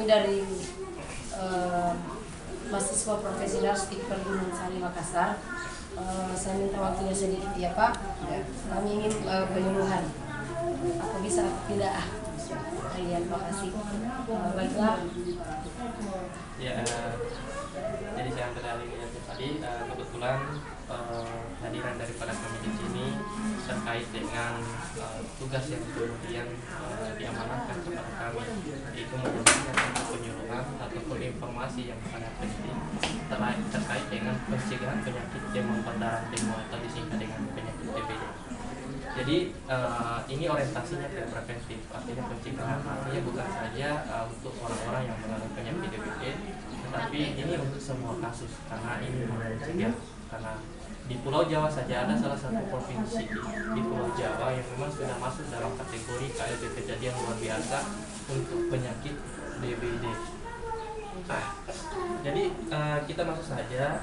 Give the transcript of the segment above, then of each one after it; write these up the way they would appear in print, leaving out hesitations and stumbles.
kami dari mahasiswa profesi Darstik Perguruan Sari Makassar. Saya minta waktunya sedikit ya Pak. Kami ingin penyuluhan. Apa bisa atau tidak? Ya, terima kasih. Baiklah. Ya, jadi saya kenalin ya tadi kebetulan hadiran daripada kami di sini terkait dengan tugas yang kemudian diamanahkan kepada kami, yaitu memberikan penyuluhan ataupun informasi yang sangat penting terkait dengan pencegahan penyakit demam berdarah atau disingkat dengan penyakit DBD. Jadi ini orientasinya ke preventif, artinya pencegahan. Artinya bukan saja untuk orang-orang yang mengalami penyakit DBD, tetapi ini untuk semua kasus, karena ini mencegah. Karena di Pulau Jawa saja ada salah satu provinsi di Pulau Jawa yang memang sudah masuk dalam kategori KLB kejadian luar biasa untuk penyakit DBD. Jadi kita masuk saja.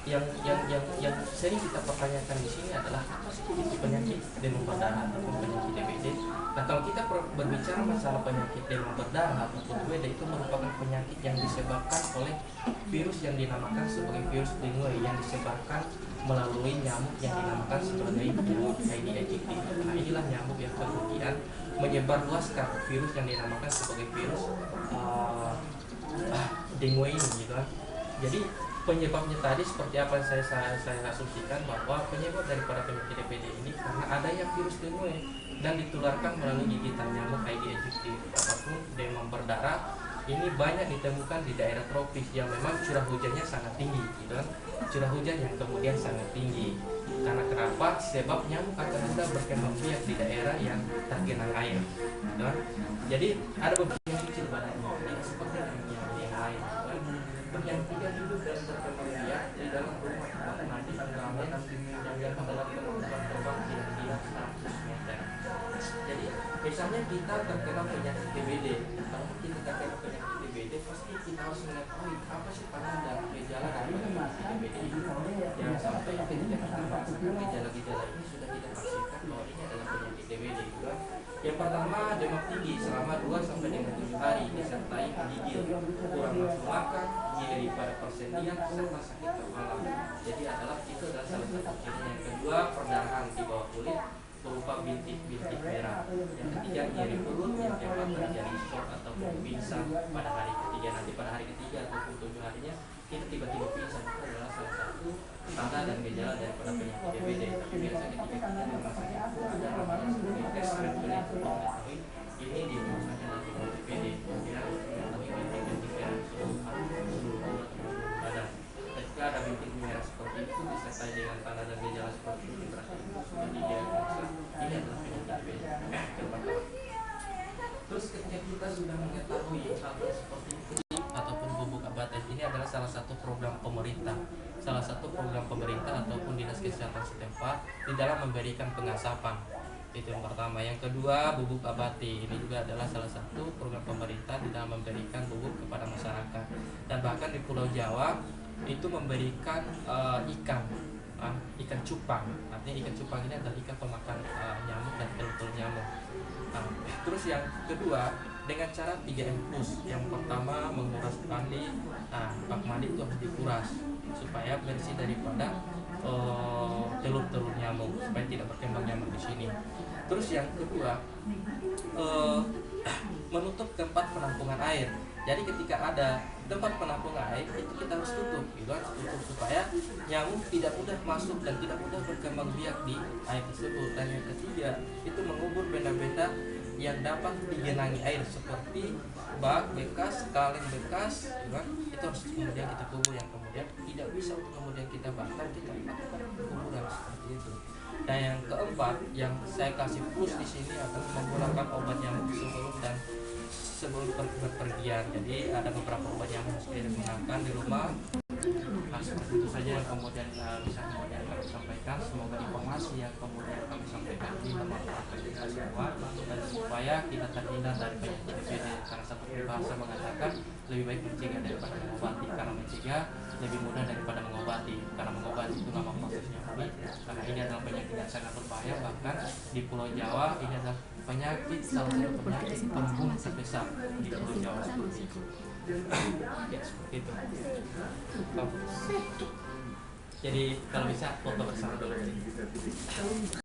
Yang sering kita pertanyakan di sini adalah apa sih itu penyakit demam berdarah atau penyakit DBD. Nah, kalau kita berbicara masalah penyakit demam berdarah atau DBD, itu merupakan penyakit yang disebabkan oleh virus yang dinamakan sebagai virus dengue yang disebarkan melalui nyamuk yang dinamakan sebagai nyamuk Aedes aegypti. Nah, inilah nyamuk yang kemudian menyebarluaskan virus yang dinamakan sebagai virus dengue ini, gitu kan. Jadi penyebabnya tadi seperti apa yang saya asumsikan, bahwa penyebab daripada penyakit DBD ini karena adanya virus dengue dan ditularkan melalui gigitan nyamuk Aedes aegypti. Apapun demam berdarah ini banyak ditemukan di daerah tropis yang memang curah hujannya sangat tinggi, gitu kan. Curah hujan yang kemudian sangat tinggi. Karena kenapa? Sebab nyamuk akan mudah berkembang biak di daerah yang tergenang air, gitu kan. Jadi ada beberapa yang kecil badannya, tidak seperti nyamuk yang lain, gitu kan. Yang tidak hidup dan berkembang biak di dalam rumah bak mandi pengaman yang dapat melakukan terbang kira-kira 100 meter. Jadi misalnya kita terkena penyakit DBD, kalau kita terkena penyakit DBD, pasti kita harus mengetahui apa sih tanda dan gejala dari penyakit DBD ini. Jangan sampai ketika kita merasakan gejala-gejala ini sudah kita pastikan bahwa ini adalah penyakit DBD. Yang pertama, demam tinggi selama 2-7 hari disertai menggigil, kurang nafsu makan, nyeri pada persendian, serta sakit kepala. Jadi itu adalah salah satu ciri. Yang kedua, perdarahan di bawah kulit berupa bintik-bintik merah. Yang ketiga, nyeri perut. Yang keempat, terjadi shock ataupun pingsan pada hari ketiga. Nanti pada hari ketiga ataupun 7 harinya kita tiba-tiba pingsan. Itu adalah salah satu tanda dan gejala daripada penyakit DBD. Tapi biasa ketika kita di rumah sakit ada namanya sebagai tes rentgen untuk mengetahui ini di rumah sakit atau DBD. Kita harus mengetahui bintik-bintik merah seluruh badan. Ketika ada bintik merah seperti itu disertai dengan tanda dan gejala seperti itu, berarti sudah didiagnosa ini adalah penyakit DBD. Terus ketika kita sudah mengetahui hal seperti itu ataupun bubuk abates, ini adalah salah satu program pemerintah ataupun dinas kesehatan setempat di dalam memberikan pengasapan. Itu yang pertama. Yang kedua, bubuk abati. Ini juga adalah salah satu program pemerintah di dalam memberikan bubuk kepada masyarakat. Dan bahkan di Pulau Jawa itu memberikan ikan cupang. Artinya ikan cupang ini adalah ikan pemakan nyamuk dan telur-telur nyamuk. Terus yang kedua, dengan cara 3M+. Yang pertama, menguras mandi. Bak mandi itu harus dikuras supaya bersih daripada telur-telur nyamuk, supaya tidak berkembang nyamuk di sini. Terus yang kedua, menutup tempat penampungan air. Jadi ketika ada tempat penampungan air itu kita harus tutup, supaya nyamuk tidak mudah masuk dan tidak mudah berkembang biak di air tersebut. Dan yang ketiga, itu mengubur benda-benda yang dapat digenangi air seperti bak bekas, kaleng bekas, itu harus kemudian kita kubur, yang kemudian tidak bisa untuk kemudian kita bakar, kita lakukan kuburan seperti itu. Dan yang keempat, yang saya kasih plus di sini adalah menggunakan obat nyamuk sebelum berpergian. Jadi ada beberapa obat nyamuk yang digunakan di rumah. Seperti itu saja yang kemudian bisa kemudian kami sampaikan. Semoga informasi yang kemudian kami sampaikan ini bermanfaat bagi kita semua, dan supaya kita terhindar dari penyakit DBD. Karena satu peribahasa mengatakan lebih baik mencegah daripada mengobati, karena mencegah lebih mudah daripada mengobati. Karena mengobati itu lama prosesnya rumit, karena ini adalah penyakit yang sangat berbahaya. Bahkan di Pulau Jawa ini adalah penyakit salah satu penyakit pembunuh terbesar di Pulau Jawa. Ya seperti itu. Jadi kalau bisa foto bersama dulu.